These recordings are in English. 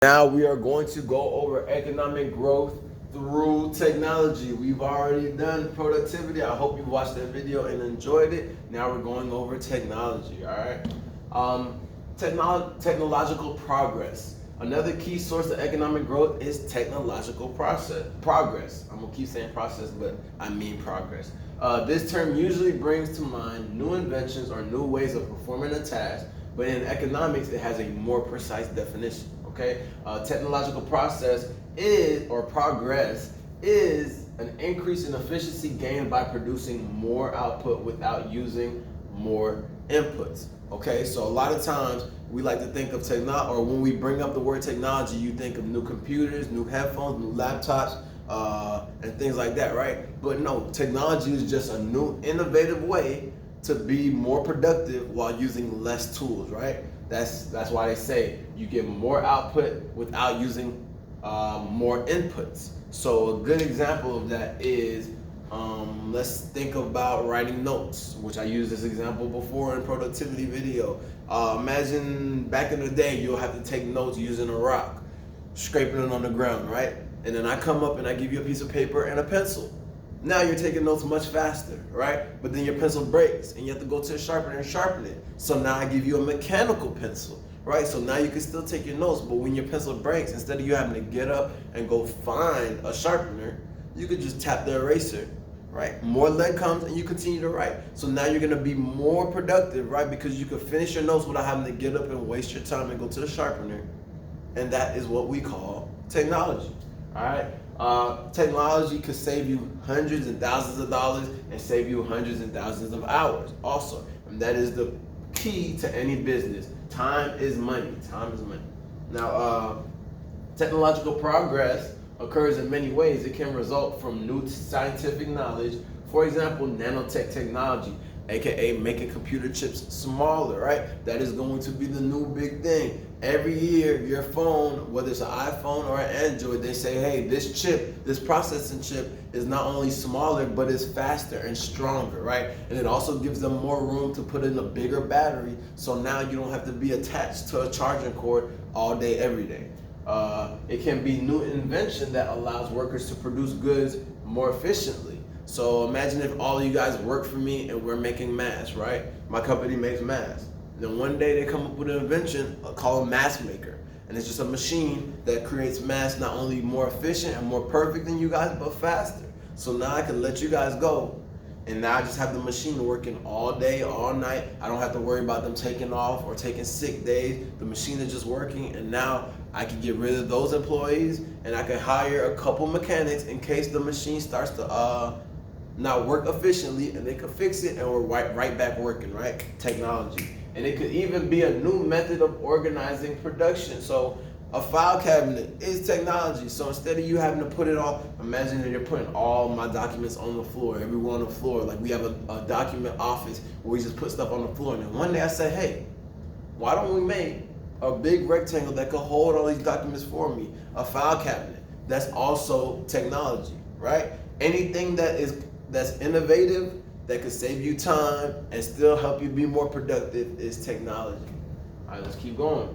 Now we are going to go over economic growth through technology. We've already done productivity. I hope you watched that video and enjoyed it. Now we're going over technology, all right? Technological progress. Another key source of economic growth is technological progress. I'm gonna keep saying process, but I mean progress. This term usually brings to mind new inventions or new ways of performing a task, but in economics, it has a more precise definition. Okay, technological process progress is an increase in efficiency gained by producing more output without using more inputs. Okay, so a lot of times we like to think of technology, or when we bring up the word technology, you think of new computers, new headphones, new laptops, and things like that, right? But no, technology is just a new innovative way to be more productive while using less tools, right? That's why they say you get more output without using more inputs. So a good example of that is, let's think about writing notes, which I used this example before in productivity video. Imagine back in the day, you'll have to take notes using a rock, scraping it on the ground, right? And then I come up and I give you a piece of paper and a pencil. Now you're taking notes much faster, right? But then your pencil breaks and you have to go to a sharpener and sharpen it. So now I give you a mechanical pencil, right? So now you can still take your notes, but when your pencil breaks, instead of you having to get up and go find a sharpener, you could just tap the eraser, right? More lead comes and you continue to write. So now you're gonna be more productive, right? Because you can finish your notes without having to get up and waste your time and go to the sharpener. And that is what we call technology, all right? Technology could save you hundreds and thousands of dollars and save you hundreds and thousands of hours also. And that is the key to any business. Time is money. Time is money. Now, technological progress occurs in many ways. It can result from new scientific knowledge. For example, nanotech technology, aka making computer chips smaller, right? That is going to be the new big thing. Every year, your phone, whether it's an iPhone or an Android, they say, hey, this chip, this processing chip is not only smaller, but it's faster and stronger, right? And it also gives them more room to put in a bigger battery. So now you don't have to be attached to a charging cord all day, every day. It can be new invention that allows workers to produce goods more efficiently. So imagine if all of you guys work for me and we're making masks, right? My company makes masks. Then one day they come up with an invention called a mask maker. And it's just a machine that creates masks not only more efficient and more perfect than you guys, but faster. So now I can let you guys go. And now I just have the machine working all day, all night. I don't have to worry about them taking off or taking sick days. The machine is just working, and now I can get rid of those employees and I can hire a couple mechanics in case the machine starts to not work efficiently, and they could fix it and we're right back working, right? Technology. And it could even be a new method of organizing production. So a file cabinet is technology. So instead of you having to put it all, imagine that you're putting all my documents on the floor, everyone on the floor. Like we have a document office where we just put stuff on the floor. And then one day I say, hey, why don't we make a big rectangle that could hold all these documents for me? A file cabinet. That's also technology, right? Anything that's innovative, that could save you time and still help you be more productive is technology. All right, let's keep going.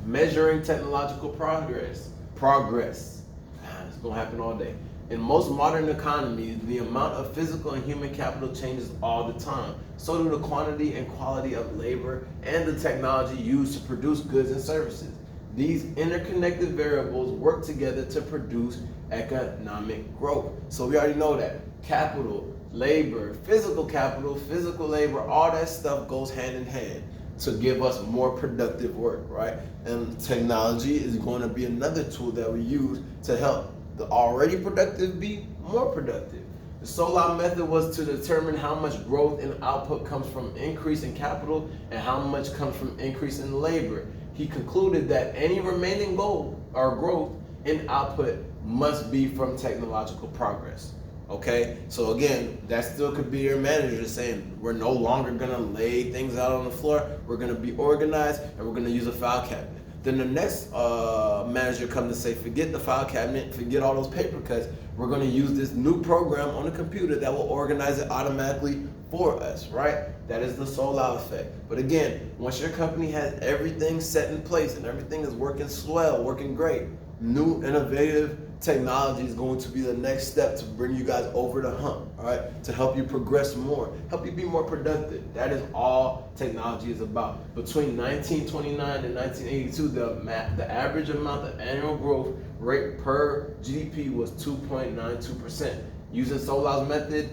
Measuring technological progress. It's gonna happen all day. In most modern economies, the amount of physical and human capital changes all the time. So do the quantity and quality of labor and the technology used to produce goods and services. These interconnected variables work together to produce economic growth. So we already know that capital, labor, physical capital, physical labor, all that stuff goes hand in hand to give us more productive work, right? And technology is going to be another tool that we use to help the already productive be more productive. The Solon method was to determine how much growth in output comes from increase in capital and how much comes from increase in labor. He concluded that any remaining goal or growth in output must be from technological progress. Okay, so again, that still could be your manager saying, we're no longer gonna lay things out on the floor, we're gonna be organized, and we're gonna use a file cabinet. Then the next manager comes to say, forget the file cabinet, forget all those paper cuts, we're gonna use this new program on the computer that will organize it automatically for us, right? That is the solar effect. But again, once your company has everything set in place and everything is working swell, working great, new innovative technology is going to be the next step to bring you guys over the hump, all right? To help you progress more, help you be more productive. That is all technology is about. Between 1929 and 1982, the average amount of annual growth rate per GDP was 2.92%. Using Solar's method,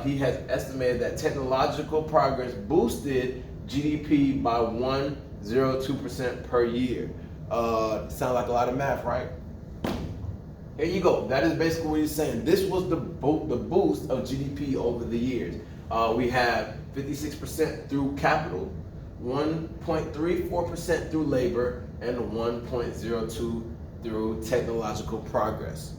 he has estimated that technological progress boosted GDP by 1.02% per year. Sound like a lot of math, right? Here you go. That is basically what he's saying. This was the boost of GDP over the years. We have 56% through capital, 1.34% through labor, and 1.02% through technological progress.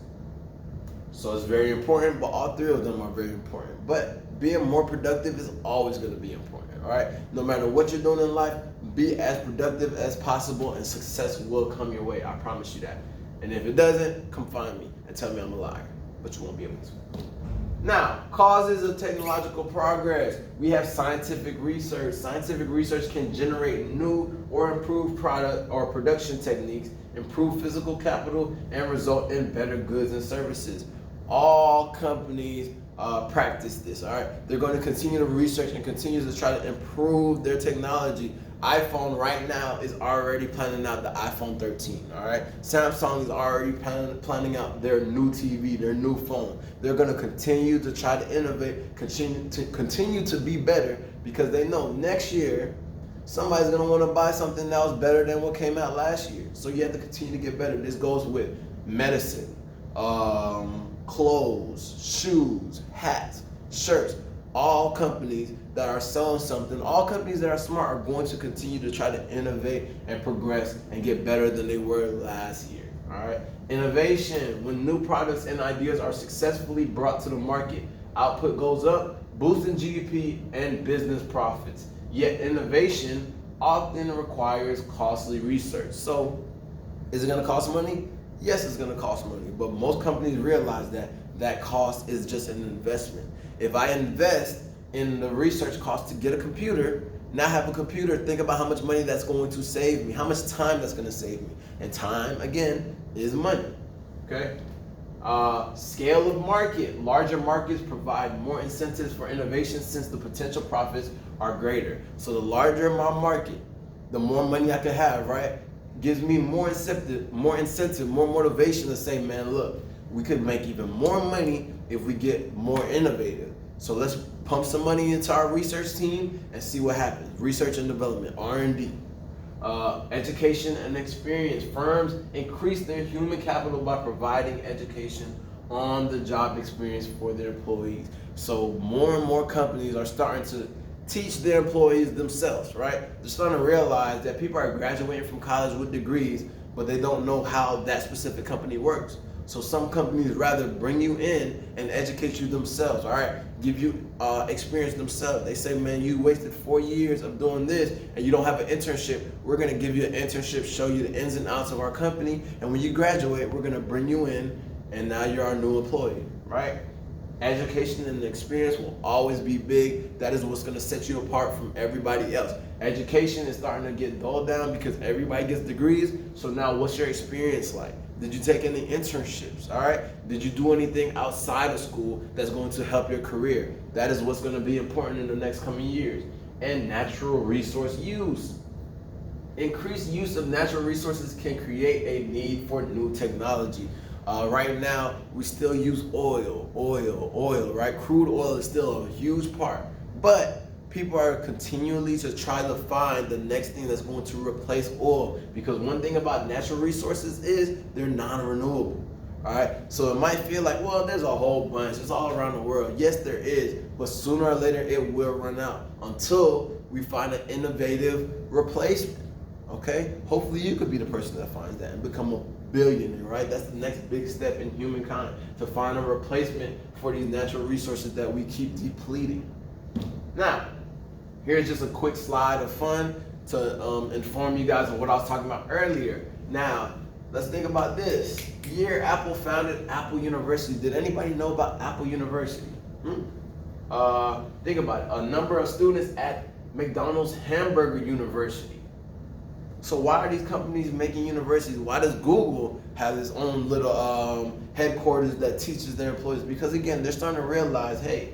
So it's very important, but all three of them are very important. But being more productive is always going to be important, all right? No matter what you're doing in life, be as productive as possible and success will come your way. I promise you that. And if it doesn't, come find me and tell me I'm a liar, but you won't be able to. Now, causes of technological progress. We have scientific research. Scientific research can generate new or improved product or production techniques, improve physical capital, and result in better goods and services. All companies practice this, all right? They're going to continue to research and continue to try to improve their technology. iPhone right now is already planning out the iPhone 13, all right? Samsung is already planning out their new TV, their new phone. They're gonna continue to try to innovate, continue to be better, because they know next year, somebody's gonna wanna buy something that was better than what came out last year. So you have to continue to get better. This goes with medicine, clothes, shoes, hats, shirts. All companies that are selling something, all companies that are smart are going to continue to try to innovate and progress and get better than they were last year, all right? Innovation, when new products and ideas are successfully brought to the market, output goes up, boosting GDP and business profits. Yet innovation often requires costly research. So is it gonna cost money? Yes, it's gonna cost money, but most companies realize that cost is just an investment. If I invest in the research cost to get a computer, now I have a computer, think about how much money that's going to save me, how much time that's gonna save me. And time, again, is money, okay? Scale of market. Larger markets provide more incentives for innovation since the potential profits are greater. So the larger my market, the more money I can have, right? Gives me more incentive, more motivation to say, man, look, we could make even more money if we get more innovative. So let's pump some money into our research team and see what happens. Research and development, R&D. Education and experience. Firms increase their human capital by providing education on the job experience for their employees. So more and more companies are starting to teach their employees themselves, right? They're starting to realize that people are graduating from college with degrees, but they don't know how that specific company works. So some companies rather bring you in and educate you themselves, all right? Give you experience themselves. They say, man, you wasted 4 years of doing this and you don't have an internship. We're gonna give you an internship, show you the ins and outs of our company, and when you graduate, we're gonna bring you in and now you're our new employee, right? Education and experience will always be big. That is what's gonna set you apart from everybody else. Education is starting to get dulled down because everybody gets degrees. So now what's your experience like? Did you take any internships, all right? Did you do anything outside of school that's going to help your career? That is what's gonna be important in the next coming years. And natural resource use. Increased use of natural resources can create a need for new technology. Right now, we still use oil, right? Crude oil is still a huge part, but people are continually to try to find the next thing that's going to replace oil, because one thing about natural resources is they're non-renewable, all right? So it might feel like, well, there's a whole bunch, it's all around the world. Yes, there is, but sooner or later it will run out until we find an innovative replacement, okay? Hopefully you could be the person that finds that and become a billionaire, right? That's the next big step in humankind, to find a replacement for these natural resources that we keep depleting. Now, here's just a quick slide of fun to inform you guys of what I was talking about earlier. Now, let's think about this. Year Apple founded Apple University. Did anybody know about Apple University? Think about it, a number of students at McDonald's Hamburger University. So why are these companies making universities? Why does Google have its own little headquarters that teaches their employees? Because again, they're starting to realize, hey,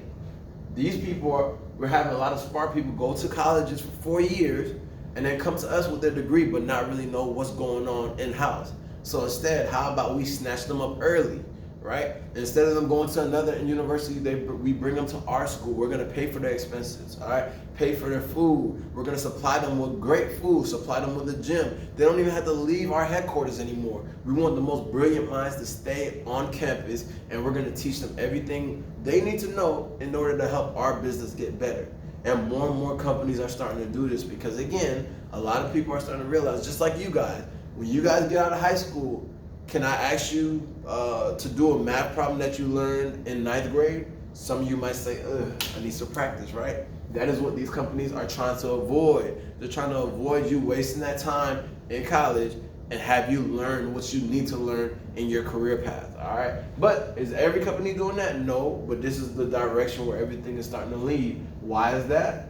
these people we're having a lot of smart people go to colleges for 4 years and then come to us with their degree but not really know what's going on in-house. So instead, how about we snatch them up early, right? Instead of them going to another university, we bring them to our school. We're gonna pay for their expenses, all right? Pay for their food. We're gonna supply them with great food, supply them with a gym. They don't even have to leave our headquarters anymore. We want the most brilliant minds to stay on campus, and we're gonna teach them everything they need to know in order to help our business get better. And more companies are starting to do this because again, a lot of people are starting to realize, just like you guys, when you guys get out of high school, can I ask you to do a math problem that you learned in 9th grade? Some of you might say, I need some practice, right? That is what these companies are trying to avoid. They're trying to avoid you wasting that time in college and have you learn what you need to learn in your career path, all right? But is every company doing that? No, but this is the direction where everything is starting to lead. Why is that?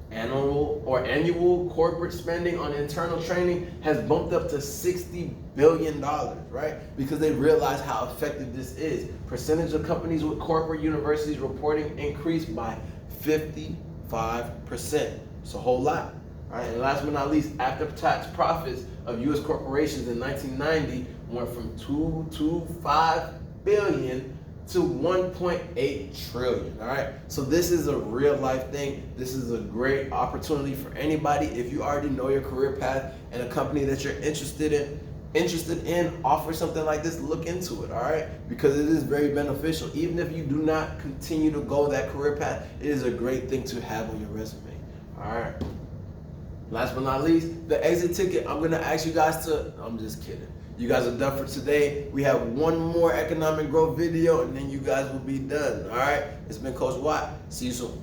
Annual corporate spending on internal training has bumped up to $60 billion, right? Because they realize how effective this is. Percentage of companies with corporate universities reporting increased by 55%. It's a whole lot, right? And last but not least, after-tax profits of U.S. corporations in 1990 went from $225 billion to 1.8 trillion, all right? So this is a real life thing. This is a great opportunity for anybody. If you already know your career path and a company that you're interested in offers something like this, look into it, all right? Because it is very beneficial. Even if you do not continue to go that career path, it is a great thing to have on your resume, all right? Last but not least, the exit ticket. I'm gonna ask you guys to, I'm just kidding. You guys are done for today. We have one more economic growth video and then you guys will be done, all right? It's been Coach Watt. See you soon.